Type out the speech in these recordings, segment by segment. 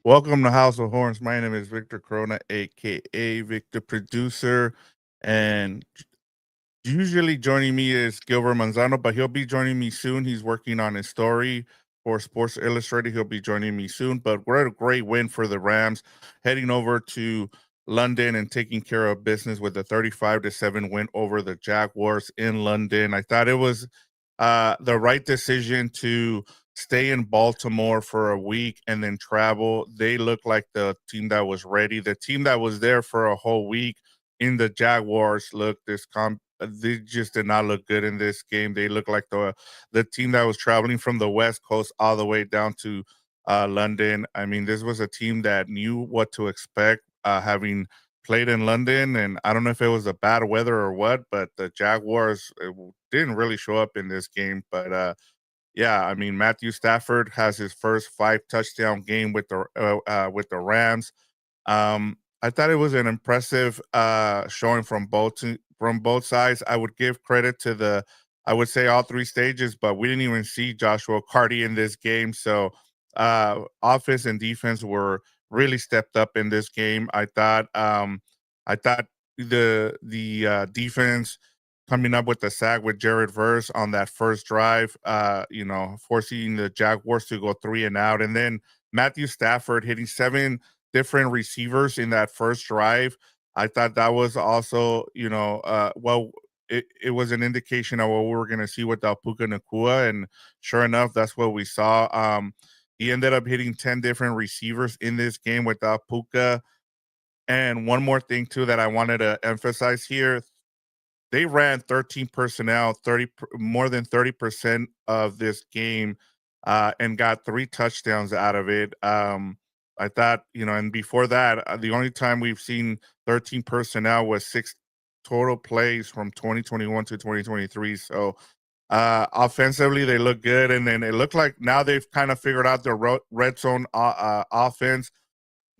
Welcome to House of Horns. My name is Victor Corona, aka Victor Producer, and usually joining me is Gilbert Manzano, but he'll be joining me soon. He's working on his story for Sports Illustrated. He'll be joining me soon. But we're at a great win for the Rams, heading over to London and taking care of business with a 35-7 win over the Jaguars in London. I thought it was the right decision to stay in Baltimore for a week and then travel. They look like the team that was ready. The team that was there for a whole week in the Jaguars looked they just did not look good in this game. They look like the team that was traveling from the West Coast all the way down to London. I mean, this was a team that knew what to expect, having played in London. And I don't know if it was the bad weather or what, but the Jaguars didn't really show up in this game. But yeah, I mean, Matthew Stafford has his first 5 touchdown game with the Rams. I thought it was an impressive showing from both sides. I would give credit to I would say all 3 stages, but we didn't even see Joshua Carty in this game. So offense and defense were really stepped up in this game. I thought the defense coming up with the sack with Jared Verse on that first drive, forcing the Jaguars to go 3 and out, and then Matthew Stafford hitting 7 different receivers in that first drive. I thought that was also, it was an indication of what we were going to see with Puka Nakua. And sure enough, that's what we saw. He ended up hitting 10 different receivers in this game without Puka. And one more thing, too, that I wanted to emphasize here, they ran 13 personnel, more than 30% of this game, and got 3 touchdowns out of it. I thought, and before that, the only time we've seen 13 personnel was 6 total plays from 2021 to 2023. So offensively, they look good, and then it looked like now they've kind of figured out their red zone offense.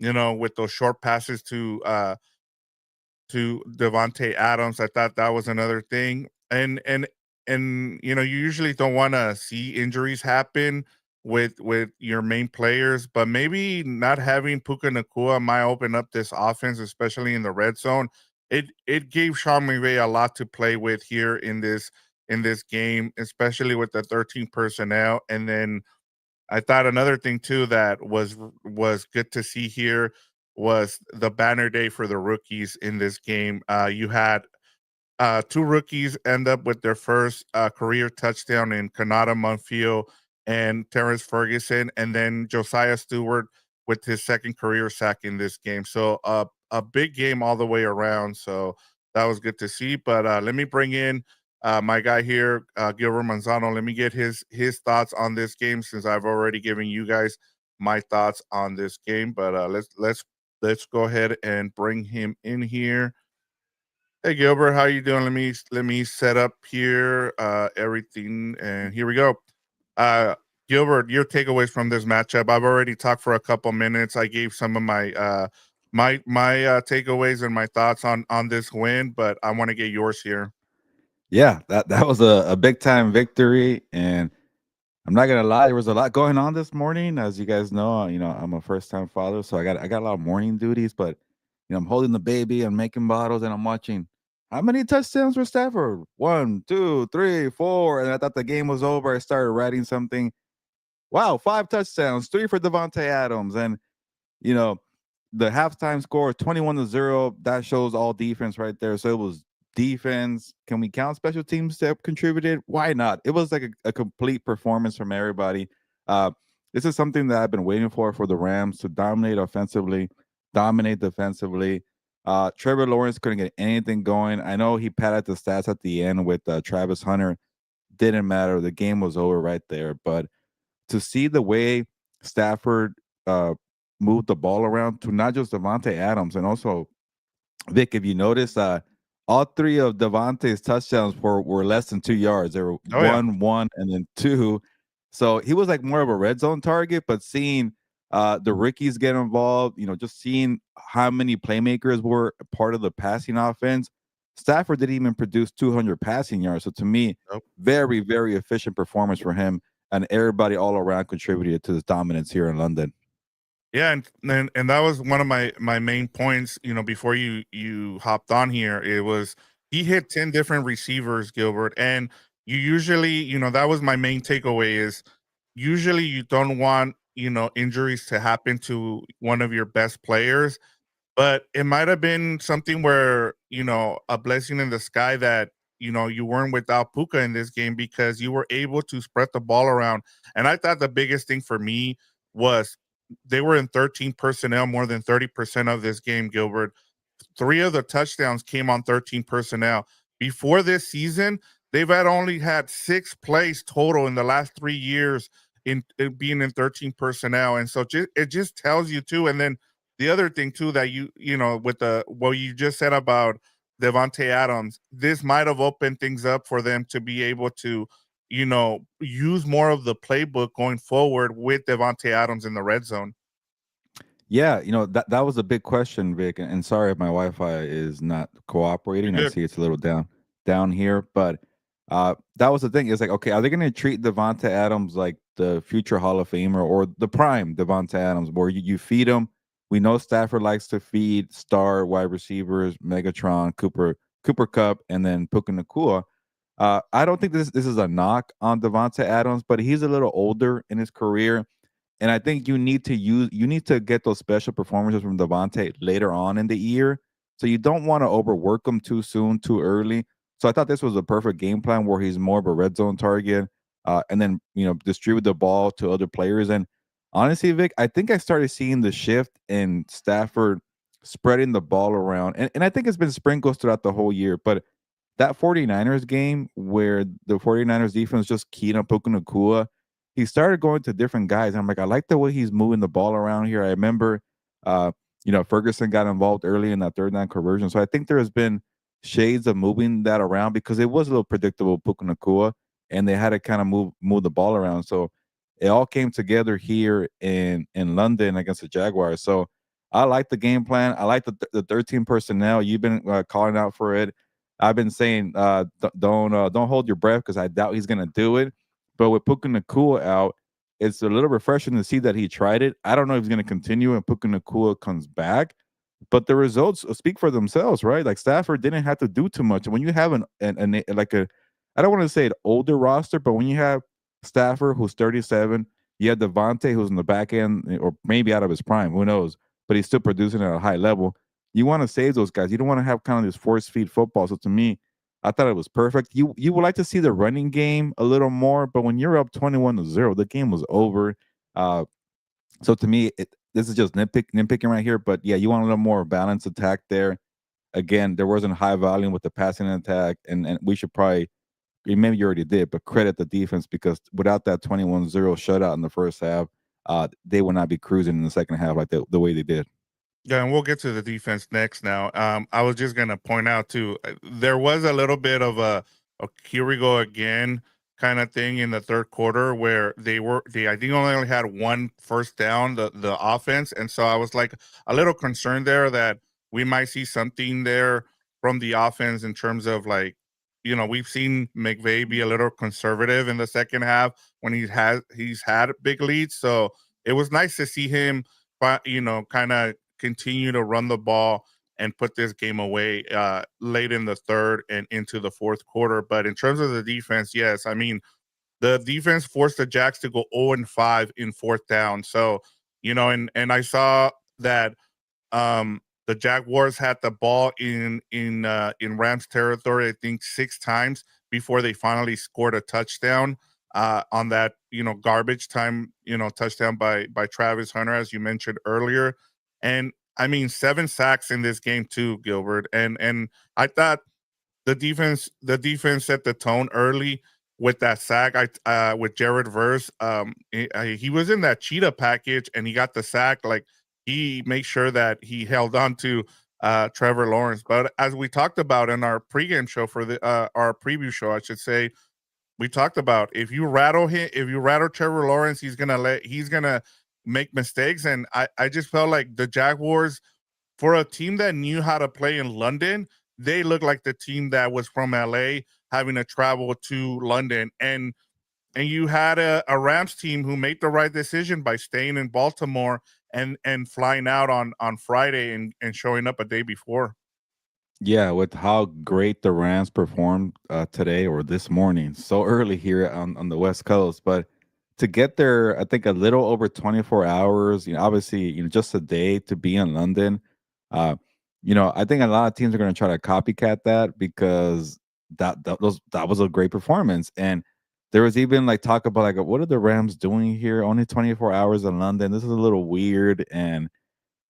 With those short passes to Davante Adams. I thought that was another thing. And you usually don't want to see injuries happen with your main players, but maybe not having Puka Nakua might open up this offense, especially in the red zone. It gave Sean McVay a lot to play with here in this game, especially with the 13 personnel. And then I thought another thing too that was good to see here was the banner day for the rookies in this game. You had 2 rookies end up with their first career touchdown in Kanata Monfils and Terrence Ferguson, and then Josiah Stewart with his second career sack in this game. So a big game all the way around. So that was good to see. But let me bring in my guy here, Gilbert Manzano. Let me get his thoughts on this game since I've already given you guys my thoughts on this game. But let's go ahead and bring him in here. Hey Gilbert, how you doing? Let me set up here everything, and here we go. Uh Gilbert, your takeaways from this matchup. I've already talked for a couple minutes. I gave some of my takeaways and my thoughts on this win, but I want to get yours here. Yeah, that was a big time victory, and I'm not gonna lie, there was a lot going on this morning. As you guys know, I'm a first time father, so I got a lot of morning duties. But I'm holding the baby, and making bottles, and I'm watching. How many touchdowns for Stafford? One, two, three, four, and I thought the game was over. I started writing something. Wow, 5 touchdowns, 3 for Davante Adams, and you know the halftime score 21-0. That shows all defense right there. So it was defense. Can we count special teams that contributed? Why not? It was like a complete performance from everybody. uh this is something that I've been waiting for the Rams to dominate offensively, dominate defensively. Trevor Lawrence couldn't get anything going. I know he padded the stats at the end with Travis Hunter. Didn't matter, the game was over right there. But to see the way Stafford uh, moved the ball around to not just Davante Adams, and also Vic, if you notice, all 3 of Davante's touchdowns were less than 2 yards. They were Oh yeah. one, and then two. So he was like more of a red zone target. But seeing the rookies get involved, just seeing how many playmakers were part of the passing offense. Stafford didn't even produce 200 passing yards. So to me, Nope. very, very efficient performance for him, and everybody all around contributed to this dominance here in London. Yeah, and that was one of my main points, before you hopped on here. It was he hit 10 different receivers, Gilbert, and you usually, that was my main takeaway is usually you don't want, injuries to happen to one of your best players, but it might have been something where, a blessing in the sky that, you weren't without Puka in this game because you were able to spread the ball around. And I thought the biggest thing for me was they were in 13 personnel more than 30% of this game, Gilbert. Three of the touchdowns came on 13 personnel. Before this season, they've only had 6 plays total in the last 3 years in being in 13 personnel. And so it just tells you too. And then the other thing too that with the what you just said about Davante Adams, this might have opened things up for them to be able to, use more of the playbook going forward with Davante Adams in the red zone. Yeah, that was a big question, Vic. And sorry if my Wi-Fi is not You're cooperating. I good. see it's a little down here, but that was the thing. It's like, okay, are they going to treat Devonta Adams like the future Hall of Famer or the prime Devonta Adams, where you feed him? We know Stafford likes to feed star wide receivers, Megatron, Cooper Cup, and then Puka Nakua. I don't think this is a knock on Devonta Adams, but he's a little older in his career, and I think you need to get those special performances from Devontae later on in the year. So you don't want to overwork him too soon, too early. So I thought this was a perfect game plan where he's more of a red zone target, and then distribute the ball to other players. And honestly, Vic, I think I started seeing the shift in Stafford spreading the ball around, and I think it's been sprinkles throughout the whole year. But that 49ers game where the 49ers defense just keyed on Puka Nacua, he started going to different guys. And I'm like, I like the way he's moving the ball around here. I remember, Ferguson got involved early in that third down conversion. So I think there has been shades of moving that around because it was a little predictable, Puka Nacua, and they had to kind of move the ball around. So it all came together here in London against the Jaguars. So I like the game plan. I like the 13 personnel. You've been calling out for it. I've been saying don't hold your breath because I doubt he's gonna do it. But with Puka Nacua out, it's a little refreshing to see that he tried it. I don't know if he's gonna continue and Puka Nacua comes back, but the results speak for themselves, right? Like Stafford didn't have to do too much. And when you have an like a, I don't want to say an older roster, but when you have Stafford who's 37, you have Devontae who's in the back end or maybe out of his prime, who knows? But he's still producing at a high level. You want to save those guys. You don't want to have kind of this force feed football. So to me, I thought it was perfect. You would like to see the running game a little more, but when you're up 21-0, the game was over. So to me, this is just nitpicking right here. But yeah, you want a little more balanced attack there. Again, there wasn't high volume with the passing attack, and we should probably, maybe you already did, but credit the defense because without that 21-0 shutout in the first half, they would not be cruising in the second half like the way they did. Yeah, and we'll get to the defense next now. I was just gonna point out too, there was a little bit of a here we go again kind of thing in the third quarter where they I think only had one first down, the offense, and so I was like a little concerned there that we might see something there from the offense in terms of like, we've seen McVay be a little conservative in the second half when he's had big leads, so it was nice to see him, kind of continue to run the ball and put this game away late in the third and into the fourth quarter. But in terms of the defense, yes, I mean, the defense forced the Jacks to go 0-5 in fourth down. So, and I saw that the Jaguars had the ball in Rams territory, I think 6 times before they finally scored a touchdown on that garbage time touchdown by Travis Hunter, as you mentioned earlier. And I mean 7 sacks in this game too, Gilbert. And I thought the defense set the tone early with that sack. With Jared Verse, he was in that cheetah package and he got the sack. Like he made sure that he held on to Trevor Lawrence. But as we talked about in our pregame show for our preview show, I should say, we talked about if you rattle Trevor Lawrence, he's gonna make mistakes. And I just felt like the Jaguars, for a team that knew how to play in London, they looked like the team that was from LA having to travel to London. And you had a Rams team who made the right decision by staying in Baltimore and flying out on Friday and showing up a day before. Yeah, with how great the Rams performed today or this morning, so early here on the West Coast, but to get there, I think a little over 24 hours. Obviously, just a day to be in London. Uh, I think a lot of teams are going to try to copycat that because that was a great performance, and there was even like talk about like what are the Rams doing here? Only 24 hours in London. This is a little weird, and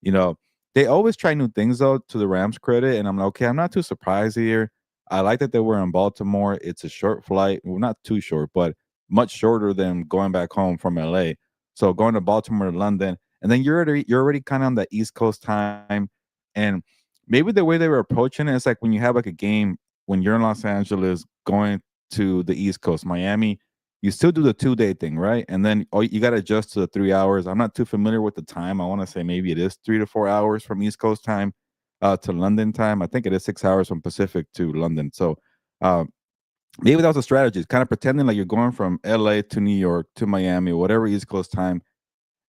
you know, they always try new things though, to the Rams' credit, and I'm like, okay, I'm not too surprised here. I like that they were in Baltimore. It's a short flight, well, not too short, but much shorter than going back home from LA. So going to Baltimore to London, and then you're already kind of on the East Coast time, and maybe the way they were approaching it is like when you have like a game when you're in Los Angeles going to the East Coast, Miami, you still do the 2-day thing, right? And then you got to adjust to the 3 hours. I'm not too familiar with the time. I want to say maybe it is 3 to 4 hours from East Coast time to London time. I think it is 6 hours from Pacific to London. So uh, maybe that was a strategy. It's kind of pretending like you're going from LA to New York to Miami, whatever East Coast time,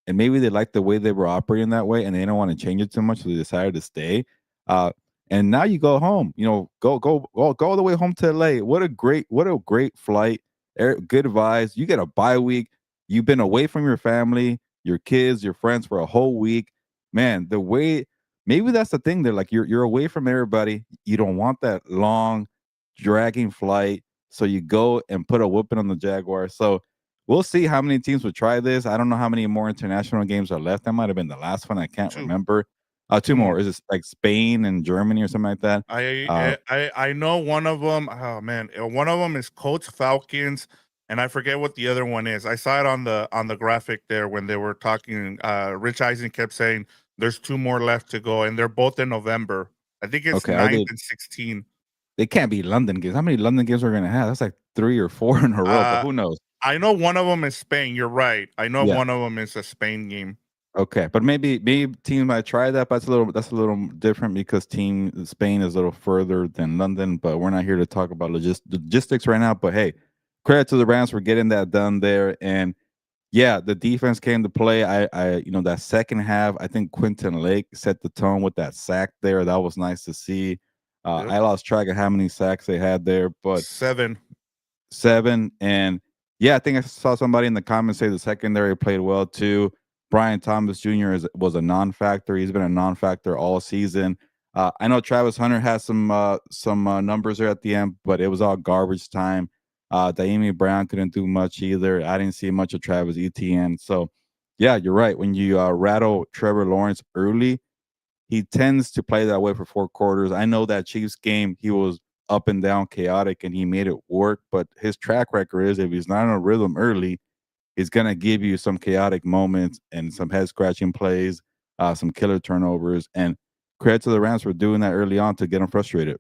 and maybe they liked the way they were operating that way and they don't want to change it too much, so they decided to stay. Uh, and now you go home, go all the way home to LA. What a great flight. Good vibes. You get a bye week. You've been away from your family, your kids, your friends for a whole week. Man, the way maybe that's the thing. They're like you're away from everybody. You don't want that long, dragging flight. So you go and put a whooping on the Jaguars. So we'll see how many teams would try this. I don't know how many more international games are left. That might have been the last one. I can't Two, remember. Two two more. more. Is it like Spain and Germany or something like that? Uh, I know one of them. Oh man, one of them is Colts Falcons, and I forget what the other one is. I saw it on the graphic there when they were talking. Rich Eisen kept saying there's two more left to go, and they're both in November. I think it's okay, are 9th they? and 16. They can't be London games. How many London games are we gonna have? That's like 3 or 4 in a row. But Uh, who knows? I know one of them is Spain. You're right. I know Yeah. one of them is a Spain game. Okay, but maybe teams might try that, but that's a little different because team Spain is a little further than London. But we're not here to talk about logistics right now. But hey, credit to the Rams for getting that done there. And yeah, the defense came to play. That second half, I think Quentin Lake set the tone with that sack there. That was nice to see. Yep. I lost track of how many sacks they had there, but 7. 7. And yeah, I think I saw somebody in the comments say the secondary played well too. Brian Thomas Jr. Was a non-factor. He's been a non-factor all season. I know Travis Hunter has some numbers there at the end, but it was all garbage time. Daemi Brown couldn't do much either. I didn't see much of Travis Etienne. So, yeah, you're right. When you rattle Trevor Lawrence early, he tends to play that way for 4 quarters. I know that Chiefs game, he was up and down, chaotic, and he made it work. But his track record is if he's not in a rhythm early, he's gonna give you some chaotic moments and some head scratching plays, some killer turnovers. And credit to the Rams for doing that early on to get them frustrated.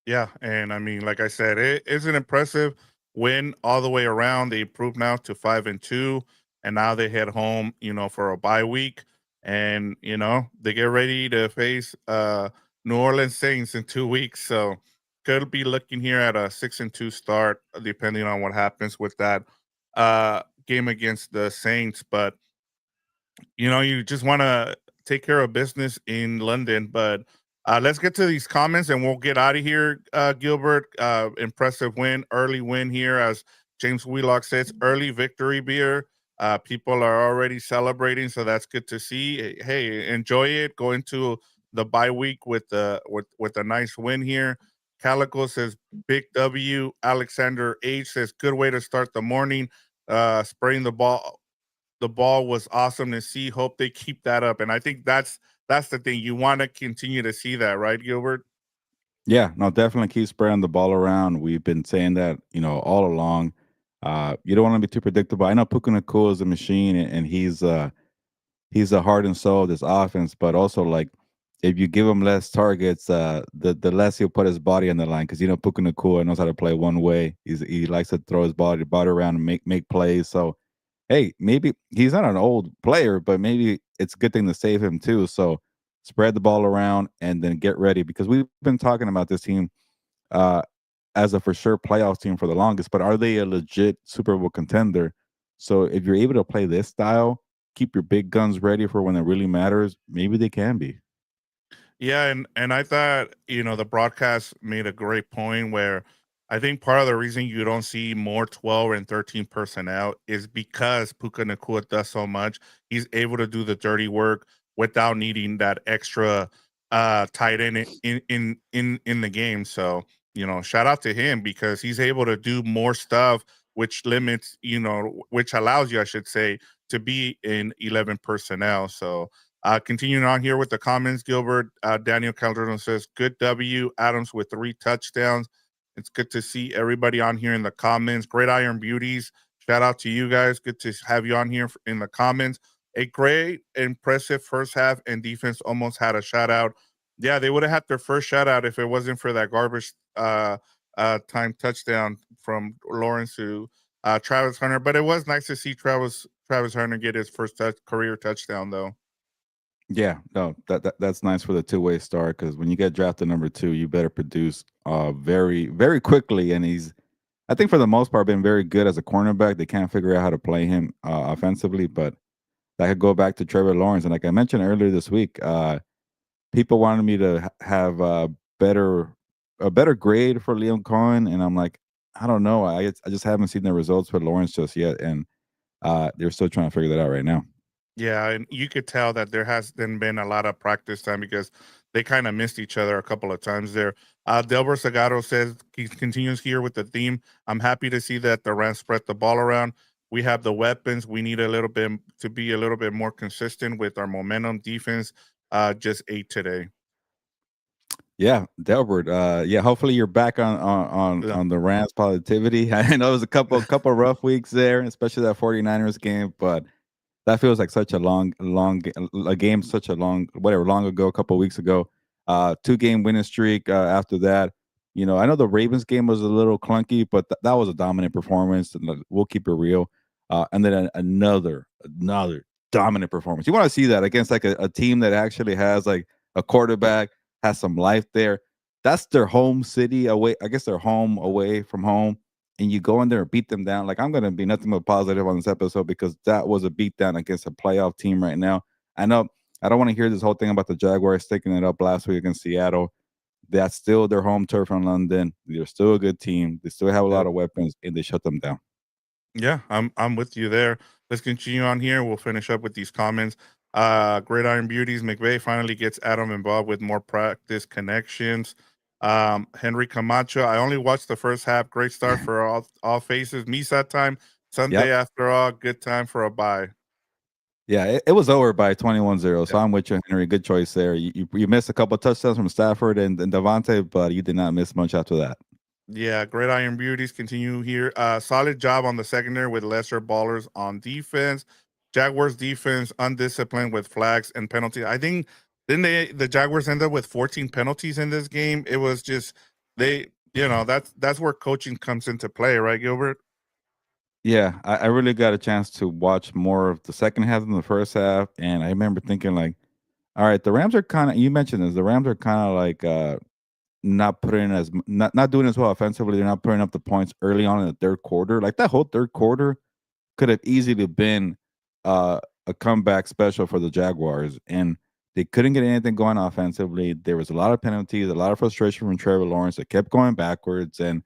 Yeah, and I mean, like I said, it is an impressive win all the way around. They improved now to 5-2, and now they head home, for a bye week, and they get ready to face New Orleans Saints in 2 weeks. So could be looking here at a 6-2 start, depending on what happens with that game against the Saints. But you just want to take care of business in London. But let's get to these comments and we'll get out of here, Gilbert. Impressive win, early win here, as James Wheelock says, early victory beer. People are already celebrating, so that's good to see. Hey, enjoy it. Go into the bye week with a nice win here. Calico says big W. Alexander H says good way to start the morning. Spraying the ball was awesome to see. Hope they keep that up. And I think that's the thing. You want to continue to see that, right, Gilbert? Yeah, no, definitely keep spreading the ball around. We've been saying that, all along. You don't want to be too predictable. I know Puka Nakua is a machine, and he's the heart and soul of this offense, but also like if you give him less targets, the less he'll put his body on the line because Puka Nakua knows how to play one way. He likes to throw his body around and make plays. So hey, maybe he's not an old player, but maybe it's a good thing to save him too. So spread the ball around and then get ready because we've been talking about this team uh, as a for sure playoff team for the longest. But are they a legit Super Bowl contender? So if you're able to play this style keep your big guns ready for when it really matters, maybe they can be. Yeah, and I thought, the broadcast made a great point where I think part of the reason you don't see more 12 and 13 personnel is because Puka Nakua does so much. He's able to do the dirty work without needing that extra tight end in the game. So, shout out to him because he's able to do more stuff, which limits, which allows you, I should say, to be in 11 personnel. So continuing on here with the comments, Gilbert, Daniel Calderon says, good W. Adams with 3 touchdowns. It's good to see everybody on here in the comments. Great Iron Beauties. Shout out to you guys. Good to have you on here in the comments. A great, impressive first half, and defense almost had a shutout. Yeah, they would have had their first shutout if it wasn't for that garbage time touchdown from Lawrence to Travis Hunter. But it was nice to see Travis Hunter get his first career touchdown, though. Yeah, no, that's nice for the two-way start because when you get drafted number 2, you better produce very, very quickly. And he's, I think, for the most part, been very good as a cornerback. They can't figure out how to play him offensively, but that could go back to Trevor Lawrence. And like I mentioned earlier this week, people wanted me to have better a better grade for Liam Cohen, and I'm like, I don't know. I just haven't seen the results for Lawrence just yet, and they're still trying to figure that out right now. Yeah, and you could tell that there hasn't been a lot of practice time because they kind of missed each other a couple of times there. Delbert Sagaro says he continues here with the theme. I'm happy to see that the Rams spread the ball around. We have the weapons. We need a little bit to be a little bit more consistent with our momentum defense. Just 8 today. Yeah, Delbert. Yeah, hopefully you're back Yeah. on the Rams positivity. I know it was a couple rough weeks there, especially that 49ers game, but that feels like such a a game, such a long ago, a couple weeks ago. 2-game winning streak after that. I know the Ravens game was a little clunky, but that was a dominant performance. And we'll keep it real. And then another dominant performance. You want to see that against like a team that actually has like a quarterback, has some life there. That's their home city away. I guess they're home away from home, and you go in there and beat them down. Like, I'm going to be nothing but positive on this episode because that was a beatdown against a playoff team right now. I know I don't want to hear this whole thing about the Jaguars taking it up last week against Seattle. That's still their home turf in London. They're still a good team. They still have a lot of weapons, and they shut them down. Yeah, I'm with you there. Let's continue on here. We'll finish up with these comments. Great Iron Beauties. McVay finally gets Adam involved with more practice connections. Henry Camacho. I only watched the first half. Great start for all faces. Misa time. Sunday Yep. after all. Good time for a bye. Yeah, it was over by 21-0. So Yep. I'm with you, Henry. Good choice there. You missed a couple of touchdowns from Stafford and Davante, but you did not miss much after that. Yeah, Great Iron Beauties continue here. Solid job on the secondary with lesser ballers on defense. Jaguars defense undisciplined with flags and penalties. I think then the Jaguars end up with 14 penalties in this game. It was just they, that's where coaching comes into play, right, Gilbert? Yeah, I really got a chance to watch more of the second half than the first half, and I remember thinking like, all right, the Rams are kind of. You mentioned this. The Rams are kind of like not putting not doing as well offensively. They're not putting up the points early on in the third quarter. Like that whole third quarter could have easily been a comeback special for the Jaguars, and they couldn't get anything going offensively. There was a lot of penalties, a lot of frustration from Trevor Lawrence. They kept going backwards, and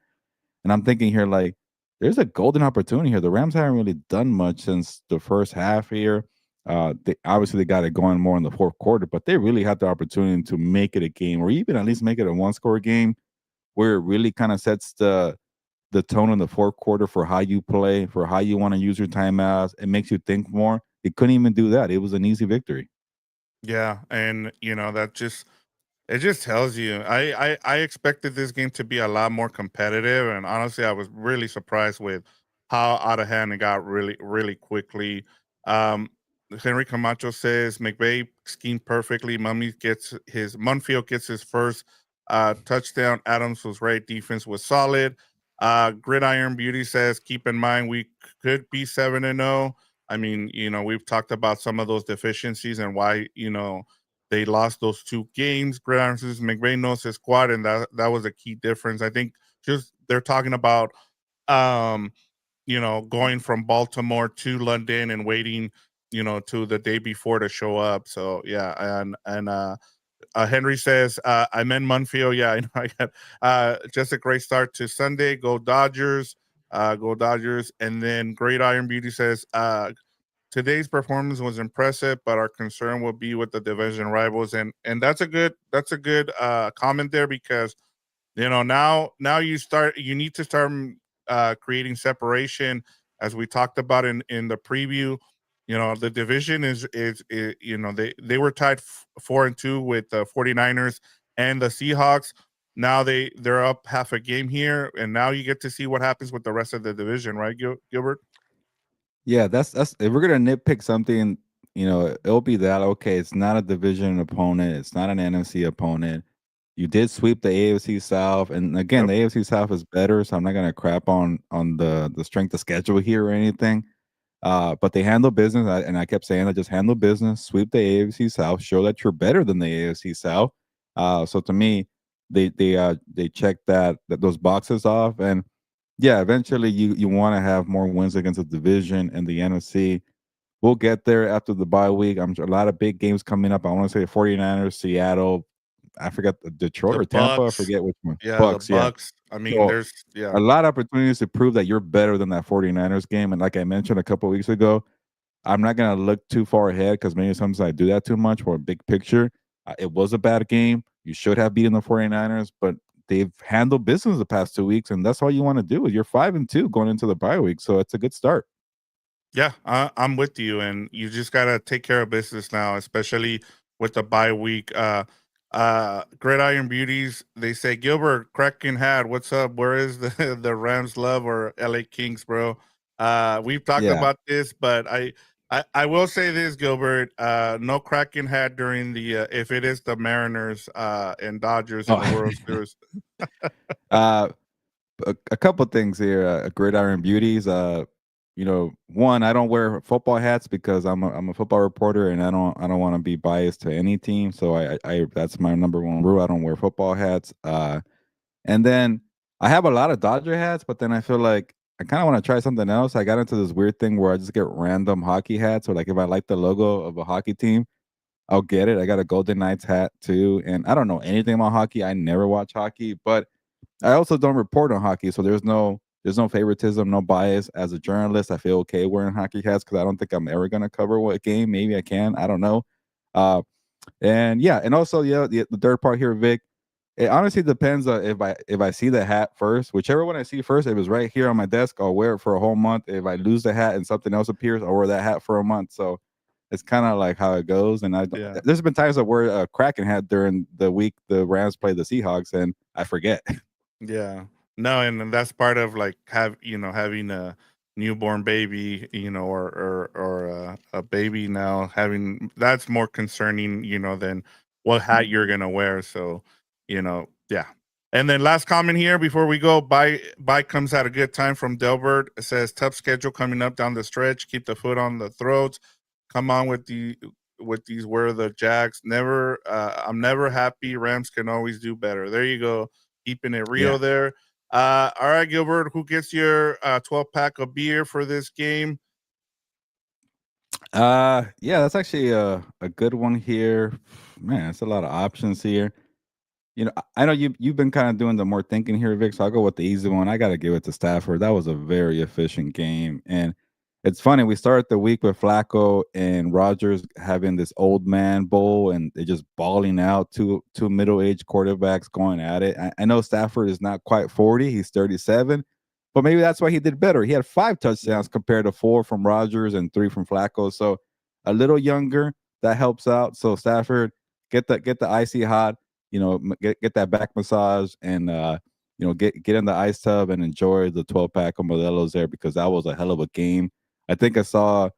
I'm thinking here, like, there's a golden opportunity here. The Rams haven't really done much since the first half here. They obviously they got it going more in the fourth quarter, but they really had the opportunity to make it a game, or even at least make it a one-score game, where it really kind of sets the tone in the fourth quarter for how you play, for how you want to use your timeouts. It makes you think more. They couldn't even do that. It was an easy victory. Yeah, and that just it just tells you. I expected this game to be a lot more competitive, and honestly, I was really surprised with how out of hand it got really quickly. Um, Henry Camacho says McVay schemed perfectly. Munfield gets his first touchdown. Adams was right. Defense was solid. Gridiron Beauty says keep in mind we could be 7-0. I mean, we've talked about some of those deficiencies and why they lost those 2 games. Gridiron says McVay knows his squad, and that was a key difference. I think just they're talking about going from Baltimore to London and waiting to the day before to show up. So yeah, and Henry says, I'm in Munfield. Yeah, I know. I got just a great start to Sunday. Go Dodgers. Go Dodgers. And then Great Iron Beauty says, today's performance was impressive, but our concern will be with the division rivals. And that's a good comment there, because now you need to start creating separation, as we talked about in the preview. The division is they were tied 4-2 with the 49ers and the Seahawks. Now they're up half a game here, and now you get to see what happens with the rest of the division, right, Gilbert? Yeah, that's if we're gonna nitpick something, it'll be that. Okay, it's not a division opponent, it's not an NFC opponent. You did sweep the AFC South, and again, Yep. the AFC South is better, so I'm not gonna crap on the strength of schedule here or anything. But they handle business, and I kept saying, I just handle business, sweep the AFC South, show that you're better than the AFC South. So to me, they check those boxes off, and yeah, eventually you want to have more wins against the division and the NFC. We'll get there after the bye week. I'm sure a lot of big games coming up. I want to say 49ers, Seattle, I forgot Detroit The or Tampa, I Bucks. forget which one. Yeah, the Bucks, yeah. Bucks. I mean, So there's yeah. a lot of opportunities to prove that you're better than that 49ers game. And like I mentioned a couple of weeks ago, I'm not gonna look too far ahead because maybe sometimes I do that too much for a big picture. It was a bad game. You should have beaten the 49ers, but they've handled business the past 2 weeks, and that's all you want to do. You're 5-2 going into the bye week, so it's a good start. Yeah, I'm with you, and you just gotta take care of business now, especially with the bye week. Gridiron Beauties, they say, Gilbert Kraken had, what's up? Where is the the Rams love or LA Kings, bro? We've talked Yeah. about this, but I will say this, Gilbert. No Kraken had during the if it is the Mariners and Dodgers in the Oh. World Series. uh, a couple things here. Gridiron Beauties. One, I don't wear football hats because I'm a football reporter, and I don't want to be biased to any team. So I that's my number one rule. I don't wear football hats. And then I have a lot of Dodger hats, but then I feel like I kind of want to try something else. I got into this weird thing where I just get random hockey hats, or like if I like the logo of a hockey team, I'll get it. I got a Golden Knights hat too, and I don't know anything about hockey. I never watch hockey, but I also don't report on hockey, so there's no favoritism, no bias. As a journalist, I feel okay wearing hockey hats because I don't think I'm ever gonna cover what game. Maybe I can. I don't know. Uh, and yeah, and also yeah, the third part here, Vic. It honestly depends if I see the hat first. Whichever one I see first, if it's right here on my desk, I'll wear it for a whole month. If I lose the hat and something else appears, I'll wear that hat for a month. So it's kind of like how it goes. And Yeah. there's been times I wear a Kraken hat during the week the Rams play the Seahawks, and I forget. Yeah. No, and that's part of like having a newborn baby, or a baby now having that's more concerning, than what hat you're gonna wear. So, yeah. And then last comment here before we go, bye comes at a good time from Delbert. It says tough schedule coming up down the stretch. Keep the foot on the throats. Come on with these where the Jags never I'm never happy. Rams can always do better. There you go, keeping it real Yeah. there. All right, Gilbert, who gets your 12 pack of beer for this game? Yeah, that's actually a good one here. Man, it's a lot of options here. I know you've been kind of doing the more thinking here, Vic. So I'll go with the easy one. I got to give it to Stafford. That was a very efficient game, and it's funny. We started the week with Flacco and Rogers having this old man bowl, and they just balling out two middle aged quarterbacks going at it. I know Stafford is not quite 40; he's 37, but maybe that's why he did better. He had 5 touchdowns compared to 4 from Rogers and 3 from Flacco, so a little younger that helps out. So Stafford get the icy hot, get that back massage, and get in the ice tub and enjoy the 12 pack of Modelo's there, because that was a hell of a game. I think I saw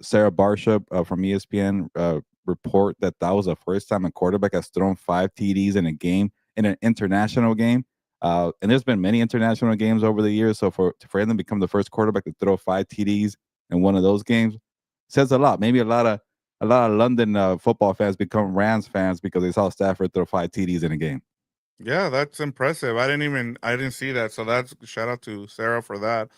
Sarah Barshop from ESPN report that was the first time a quarterback has thrown 5 TDs in a game, in an international game. And there's been many international games over the years, so for him to become the first quarterback to throw 5 TDs in one of those games says a lot. Maybe a lot of London football fans become Rams fans because they saw Stafford throw 5 TDs in a game. Yeah, that's impressive. I didn't see that. So that's shout out to Sarah for that.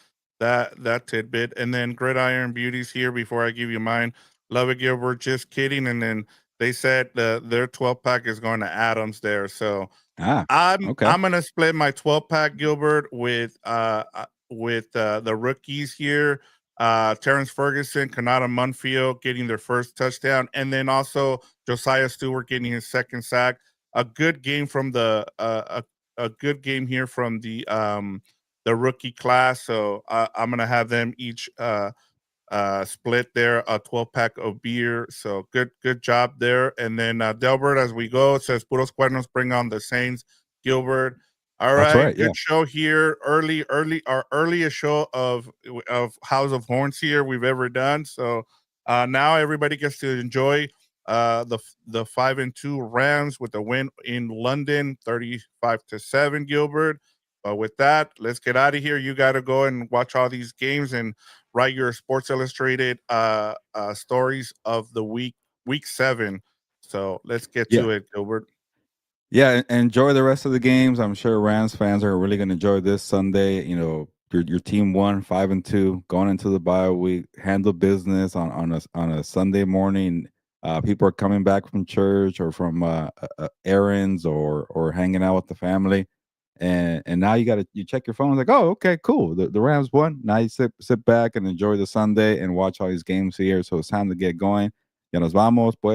that tidbit. And then Gridiron Beauties here before I give you mine. Love it, Gilbert. Just kidding. And then they said their 12 pack is going to Adams there. So Ah, I'm okay. I'm gonna split my 12 pack, Gilbert, with the rookies here. Terrence Ferguson, Kanata Munfield getting their first touchdown, and then also Josiah Stewart getting his second sack. A good game from a good game here from the rookie class. So I'm gonna have them each split there a 12 pack of beer. So good job there. And then Delbert, as we go, it says Puros Cuernos bring on the Saints. Gilbert. All That's right, right. Yeah. good show here. Our earliest show of House of Horns here we've ever done. So now everybody gets to enjoy the 5-2 Rams with the win in London, 35-7, Gilbert. But with that, let's get out of here. You got to go and watch all these games and write your Sports Illustrated stories of the week 7. So let's get Yeah. to it, Gilbert. Yeah, enjoy the rest of the games. I'm sure Rams fans are really going to enjoy this Sunday. You know, your team won 5-2 going into the bye week. Handle business on a Sunday morning. People are coming back from church or from errands or hanging out with the family, and now you check your phone like, oh, okay, cool. The Rams won. Now you sit back and enjoy the Sunday and watch all these games here. So it's time to get going. Ya nos vamos, pues.